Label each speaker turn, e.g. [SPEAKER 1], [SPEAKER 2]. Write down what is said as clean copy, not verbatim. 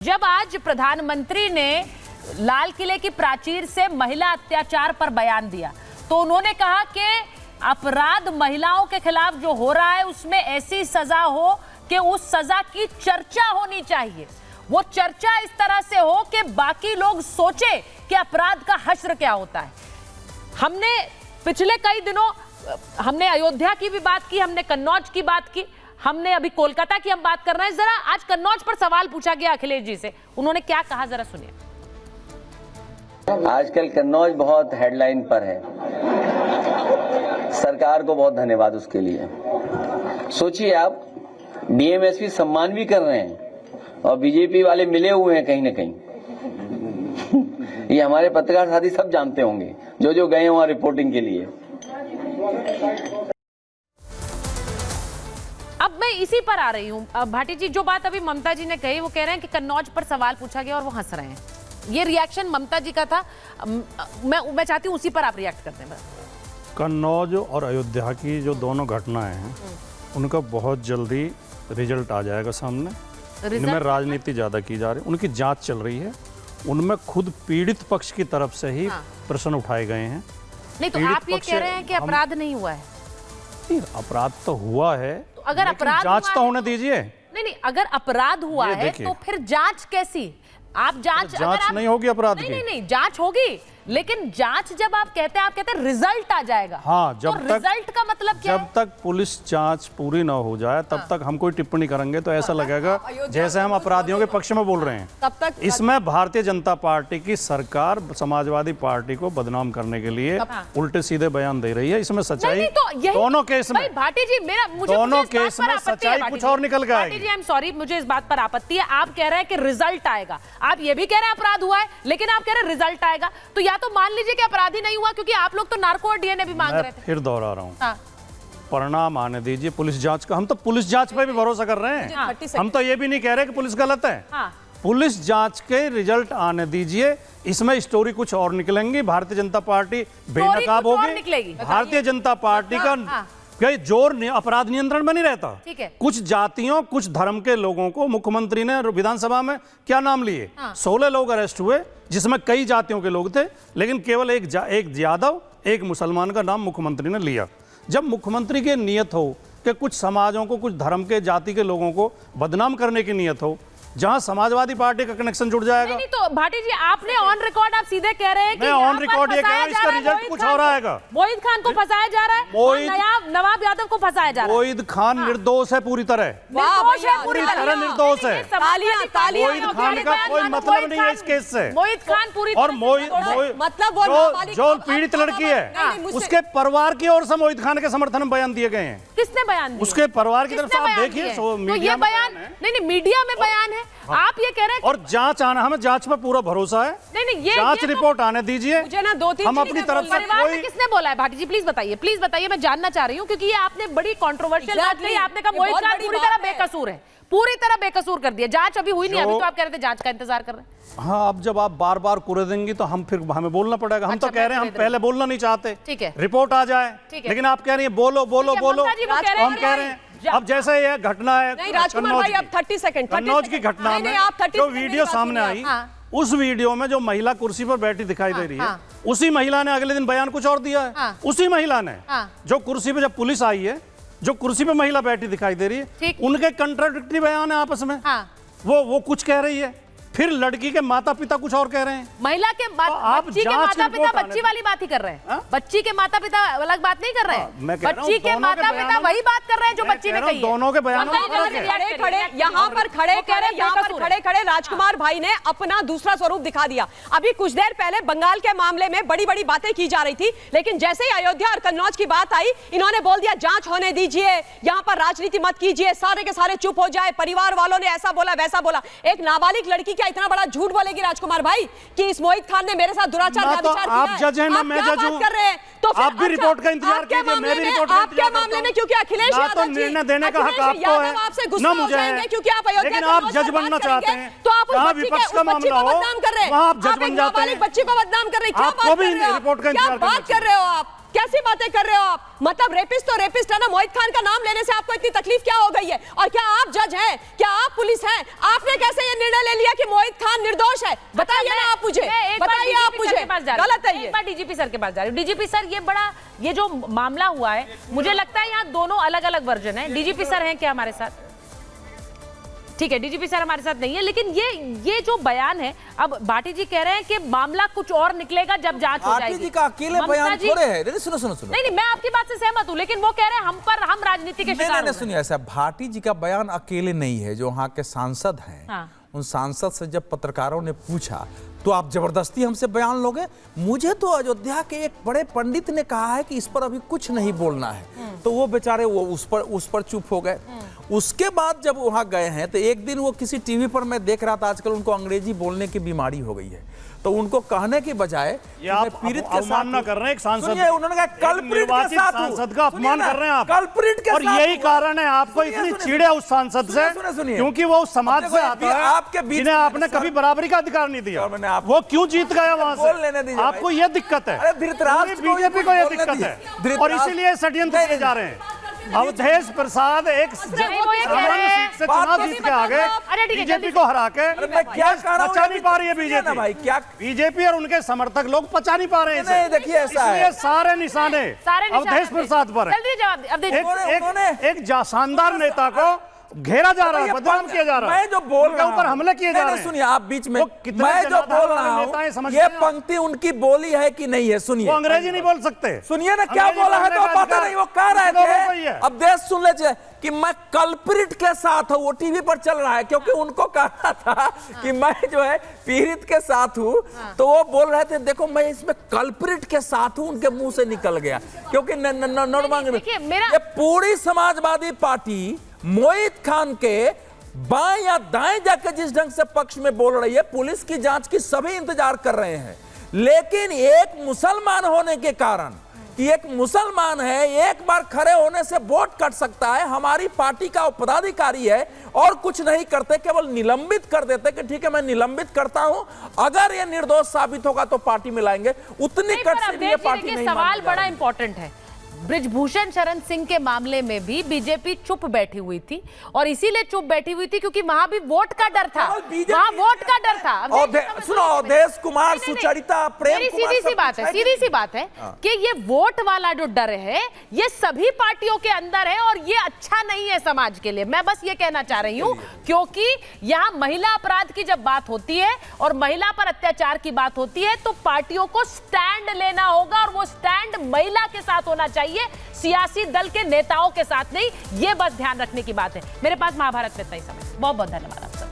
[SPEAKER 1] जब आज प्रधानमंत्री ने लाल किले की प्राचीर से महिला अत्याचार पर बयान दिया तो उन्होंने कहा कि अपराध महिलाओं के खिलाफ जो हो रहा है उसमें ऐसी सजा हो कि उस सजा की चर्चा होनी चाहिए। वो चर्चा इस तरह से हो कि बाकी लोग सोचे कि अपराध का हश्र क्या होता है। हमने पिछले कई दिनों हमने अयोध्या की भी बात की, हमने कन्नौज की बात की, हमने अभी कोलकाता की हम बात कर रहे हैं। जरा आज कन्नौज पर सवाल पूछा गया अखिलेश जी से, उन्होंने क्या कहा जरा सुनिए।
[SPEAKER 2] आजकल कन्नौज बहुत हेडलाइन पर है, सरकार को बहुत धन्यवाद उसके लिए। सोचिए आप, डीएमएसपी सम्मान भी कर रहे हैं और बीजेपी वाले मिले हुए हैं कहीं न कहीं। ये हमारे पत्रकार साथी सब जानते होंगे जो गए वहां रिपोर्टिंग के लिए।
[SPEAKER 1] अब मैं इसी पर आ रही हूँ भाटी जी, जो बात अभी ममता जी ने कही, वो कह रहे हैं कि कन्नौज पर सवाल पूछा गया और वो हंस रहे हैं। ये रिएक्शन ममता जी का था, मैं चाहती हूँ उसी पर आप रिएक्ट करते हैं।
[SPEAKER 3] कन्नौज और अयोध्या की जो दोनों घटनाएं हैं उनका बहुत जल्दी रिजल्ट आ जाएगा सामने। इनमें राजनीति ज्यादा की जा रही है, उनकी जांच चल रही है, उनमें खुद पीड़ित पक्ष की तरफ से ही प्रश्न उठाए गए हैं।
[SPEAKER 1] नहीं तो आप ये कह रहे हैं कि अपराध नहीं हुआ है?
[SPEAKER 3] अपराध तो हुआ है,
[SPEAKER 1] तो अगर अपराध
[SPEAKER 3] जांच तो होने दीजिए।
[SPEAKER 1] नहीं, अगर अपराध हुआ है तो फिर जांच कैसी? आप जांच
[SPEAKER 3] नहीं होगी अपराध की?
[SPEAKER 1] नहीं, जांच होगी, लेकिन जांच जब आप कहते हैं रिजल्ट आ जाएगा।
[SPEAKER 3] हाँ, जब
[SPEAKER 1] तो रिजल्ट का मतलब क्या है?
[SPEAKER 3] जब तक पुलिस जांच पूरी ना हो जाए तब तक हम कोई टिप्पणी करेंगे तो ऐसा लगेगा जैसे हम अपराधियों के पक्ष में बोल रहे हैं।
[SPEAKER 1] तब तक
[SPEAKER 3] इसमें भारतीय जनता पार्टी की सरकार समाजवादी पार्टी को बदनाम करने के लिए उल्टे सीधे बयान दे रही है। इसमें सच्चाई दोनों केस में,
[SPEAKER 1] भाटी जी
[SPEAKER 3] दोनों केस में सच्चाई कुछ और निकल गया।
[SPEAKER 1] भाटी जी आई एम सॉरी, मुझे इस बात पर आपत्ति है। आप कह रहे हैं कि रिजल्ट आएगा, आप ये भी कह रहे हैं अपराध हुआ है, लेकिन आप कह रहे हैं रिजल्ट आएगा। तो या तो मान लीजिए कि अपराधी नहीं हुआ, क्योंकि आप लोग तो नार्को और डीएनए भी मांग रहे थे।
[SPEAKER 3] फिर दोहरा रहा हूँ, परिणाम आने दीजिए पुलिस जांच का। हम तो पुलिस जांच पे भी भरोसा कर रहे हैं। हम तो ये भी नहीं कह रहे कि पुलिस गलत है। पुलिस जांच के रिजल्ट आने दीजिए, इसमें स्टोरी कुछ और निकलेंगी। भारतीय जनता पार्टी बेनकाब होगी। भारतीय जनता पार्टी का जोर अपराध नियंत्रण में नहीं रहता। कुछ जातियों, कुछ धर्म के लोगों को मुख्यमंत्री ने विधानसभा में क्या नाम लिए, 16 लोग अरेस्ट हुए, जिसमें कई जातियों के लोग थे, लेकिन केवल एक यादव, एक मुसलमान का नाम मुख्यमंत्री ने लिया। जब मुख्यमंत्री की नियत हो कि कुछ समाजों को, कुछ धर्म के, जाति के लोगों को बदनाम करने की नियत हो, जहां समाजवादी पार्टी का कनेक्शन जुड़ जाएगा।
[SPEAKER 1] नहीं तो भाटी जी, आपने ऑन रिकॉर्ड आप सीधे कह रहे हैं कि
[SPEAKER 3] ऑन रिकॉर्ड ये कह रहा हूं, इसका रिजल्ट कुछ और आएगा।
[SPEAKER 1] मोहित खान को फंसाया जा रहा है, नवाब यादव को फंसाया जा रहा है।
[SPEAKER 3] मोहित खान निर्दोष है, पूरी तरह पूरी तरह निर्दोष है। मोहित खान का कोई मतलब नहीं है इस केस से।
[SPEAKER 1] मोहित खान पूरी
[SPEAKER 3] और मतलब जो पीड़ित लड़की है उसके परिवार की ओर से मोहित खान के समर्थन में बयान दिए गए हैं।
[SPEAKER 1] किसने बयान दिया?
[SPEAKER 3] उसके परिवार की तरफ से आप देखिए,
[SPEAKER 1] मीडिया में बयान। नहीं, मीडिया में बयान है। आप ये कह रहे हैं
[SPEAKER 3] और जांच आना, हमें जांच पर पूरा भरोसा है।
[SPEAKER 1] नहीं, ये
[SPEAKER 3] जांच रिपोर्ट आने दीजिए।
[SPEAKER 1] मुझे ना 2-3
[SPEAKER 3] हम अपनी तरफ से कोई...
[SPEAKER 1] किसने बोला है भाटी जी? प्लीज बताइए, मैं जानना चाह रही हूँ, क्योंकि ये आपने बड़ी कंट्रोवर्शियल बात कही। आपने कहा मोहित खान पूरी तरह बेकसूर है, पूरी तरह बेकसूर कर दिया। जांच अभी हुई नहीं, अभी तो आप कह रहे थे जांच का इंतजार कर रहे हैं।
[SPEAKER 3] हाँ, अब जब आप बार बार कुरे देंगी तो हम फिर हमें बोलना पड़ेगा। हम तो कह रहे हैं, हम पहले बोलना नहीं चाहते, ठीक है, रिपोर्ट आ जाए, लेकिन आप कह रही है बोलो। हम कह रहे हैं अब जैसे ये घटना है कन्नौज की घटना में जो वीडियो सामने आई, उस वीडियो में जो महिला कुर्सी पर बैठी दिखाई दे रही है, उसी महिला ने अगले दिन बयान कुछ और दिया है। उसी महिला ने जो कुर्सी पे, जब पुलिस आई है, जो कुर्सी पे महिला बैठी दिखाई दे रही है, उनके कंट्राडिक्टरी बयान है आपस में। वो कुछ कह रही है, फिर लड़की के माता पिता कुछ और कह रहे हैं।
[SPEAKER 1] महिला के बच्ची के माता पिता बच्ची वाली बात ही कर रहे हैं। बच्ची के माता पिता अलग बात नहीं कर रहे हैं। बच्ची के माता पिता वही बात कर रहे हैं जो बच्ची ने कही।
[SPEAKER 3] दोनों के बयानों में
[SPEAKER 4] यहाँ पर खड़े राजकुमार भाई ने अपना दूसरा स्वरूप दिखा दिया। अभी कुछ देर पहले बंगाल के मामले में बड़ी बड़ी बातें की जा रही थी, लेकिन जैसे ही अयोध्या और कन्नौज की बात आई, इन्होंने बोल दिया जांच होने दीजिए, यहाँ पर राजनीति मत कीजिए, सारे के सारे चुप हो जाए, परिवार वालों ने ऐसा बोला वैसा बोला। एक नाबालिग लड़की क्या इतना बड़ा झूठ बोलेगी राजकुमार भाई कि इस मोहित खान ने मेरे साथ दुराचार व्यभिचार किया है?
[SPEAKER 3] आप जज हैं ना मैं जज हूं।
[SPEAKER 4] कर रहे हैं तो
[SPEAKER 3] आप भी रिपोर्ट का इंतजार कीजिए, मैं भी रिपोर्ट का इंतजार करता हूं।
[SPEAKER 4] मामले में क्योंकि अखिलेश यादव जी
[SPEAKER 3] निर्णय देने का हक आपको है,
[SPEAKER 4] आपसे गुस्सा हो जाएंगे क्योंकि आप अयोध्या,
[SPEAKER 3] लेकिन आप जज बनना चाहते हैं
[SPEAKER 4] तो आप उस विपक्ष का मामला हो वहां आप जज बन जाते हैं। बच्ची को बदनाम कर रहे हैं, क्या बात कर रहे हो आप? कैसी बातें कर रहे हो आप? मतलब रेपिस्ट तो रेपिस्ट है ना। मोहित खान का नाम लेने से आपको इतनी तकलीफ क्या हो गई है? और क्या आप जज हैं? क्या आप पुलिस हैं? आपने कैसे ये निर्णय ले लिया कि मोहित खान निर्दोष है? बताइए ना आप मुझे, बताइए आप मुझे। गलत है ये।
[SPEAKER 1] एक बार डीजीपी सर के पास जा रही हूँ। डीजीपी सर, ये जो मामला हुआ है, मुझे लगता है यहाँ दोनों अलग अलग वर्जन है। डीजीपी सर हैं क्या हमारे साथ? ठीक है, डीजीपी सर हमारे साथ नहीं है, लेकिन ये जो बयान है, अब भाटी जी कह रहे हैं कि मामला कुछ और निकलेगा जब जांच हो जाएगी।
[SPEAKER 5] भाटी जी का अकेले बयान थोड़े है। नहीं, सुनो सुनो सुनो।
[SPEAKER 1] नहीं, मैं आपकी बात से सहमत हूं, लेकिन वो कह रहे हैं हम राजनीति के शिकार हो
[SPEAKER 5] नहीं, सुनिए, ऐसा भाटी जी का बयान अकेले नहीं है। जो वहाँ के सांसद हैं,
[SPEAKER 1] हाँ।
[SPEAKER 5] उन सांसद से जब पत्रकारों ने पूछा तो आप जबरदस्ती हमसे बयान लोगे? मुझे तो अयोध्या के एक बड़े पंडित ने कहा है कि इस पर अभी कुछ नहीं बोलना है, तो वो बेचारे वो उस पर चुप हो गए। उसके बाद जब वहां गए हैं तो एक दिन वो किसी टीवी पर मैं देख रहा था, आजकल उनको अंग्रेजी बोलने की बीमारी हो गई है, तो उनको कहने की बजाय
[SPEAKER 3] पीड़ित के साथ ना कर रहे हैं। एक सांसद,
[SPEAKER 5] उन्होंने कहा कल्प्रिट के साथ
[SPEAKER 3] सांसद का अपमान कर रहे हैं आप।
[SPEAKER 5] कल्प्रिट के
[SPEAKER 3] और यही कारण है आपको इतनी चिढ़ है उस सांसद से, क्योंकि वो उस समाज से आता है
[SPEAKER 5] आपके बीच
[SPEAKER 3] जिन्हें आपने कभी बराबरी का अधिकार नहीं दिया। वो क्यों जीत गया वहां से? आपको ये दिक्कत है, बीजेपी को ये दिक्कत है, और इसीलिए षड्यंत्र किए जा रहे हैं। अवधेश प्रसाद एक सामान्य सीट से चुनाव जीत के आगे बीजेपी को हरा के पचा नहीं पा रही है बीजेपी भाई। क्या बीजेपी और उनके समर्थक लोग पचा नहीं पा रहे हैं?
[SPEAKER 5] देखिए, ऐसा है,
[SPEAKER 3] सारे निशाने अवधेश प्रसाद पर है। एक शानदार नेता को घेरा जा रहा है, बदनाम किया जा रहा है,
[SPEAKER 5] मैं जो बोल रहा हूं,
[SPEAKER 3] ऊपर हमले किए जा रहे हैं।
[SPEAKER 5] सुनिए, आप बीच में, मैं जो बोल रहा हूं, ये पंक्ति उनकी बोली है कि नहीं है? सुनिए,
[SPEAKER 3] वो अंग्रेजी नहीं बोल सकते।
[SPEAKER 5] सुनिए ना क्या बोला है, तो पता नहीं वो कह रहे थे। अब देश सुन लीजिए कि मैं कल्प्रिट के साथ हूं, वो टीवी पर चल रहा है, क्योंकि उनको कहा था कि मैं जो है पीड़ित के साथ हूं, तो वो बोल रहे थे देखो मैं इसमें कल्प्रिट के साथ हूं, उनके मुंह से निकल गया। क्योंकि ये पूरी समाजवादी पार्टी मोहित खान के बाएं या दाएं जाकर जिस ढंग से पक्ष में बोल रही है, पुलिस की जांच की सभी इंतजार कर रहे हैं, लेकिन एक मुसलमान होने के कारण, कि एक मुसलमान है, एक बार खड़े होने से वोट कट सकता है, हमारी पार्टी का पदाधिकारी है, और कुछ नहीं करते, केवल निलंबित कर देते कि ठीक है मैं निलंबित करता हूं, अगर ये निर्दोष साबित होगा तो पार्टी में लाएंगे। उतनी कट से भी ये पार्टी नहीं।
[SPEAKER 1] सवाल बड़ा इंपॉर्टेंट है। बृजभूषण शरण सिंह के मामले में भी बीजेपी चुप बैठी हुई थी, और इसीलिए चुप बैठी हुई थी क्योंकि वहां भी वोट का डर था, वहां वोट का डर था।
[SPEAKER 5] सुनो, अवधेश कुमार, सुचरिता, प्रेम कुमार,
[SPEAKER 1] सीधी सी बात है कि ये वोट वाला जो डर है ये सभी पार्टियों के अंदर है, और ये अच्छा नहीं है समाज के लिए। मैं बस ये कहना चाह रही हूँ, क्योंकि यहाँ महिला अपराध की जब बात होती है और महिला पर अत्याचार की बात होती है, तो पार्टियों को स्टैंड लेना होगा, और वो स्टैंड महिला के साथ होना चाहिए, सियासी दल के नेताओं के साथ नहीं। ये बस ध्यान रखने की बात है। मेरे पास महाभारत में इतना ही समय। बहुत बहुत धन्यवाद आप सब।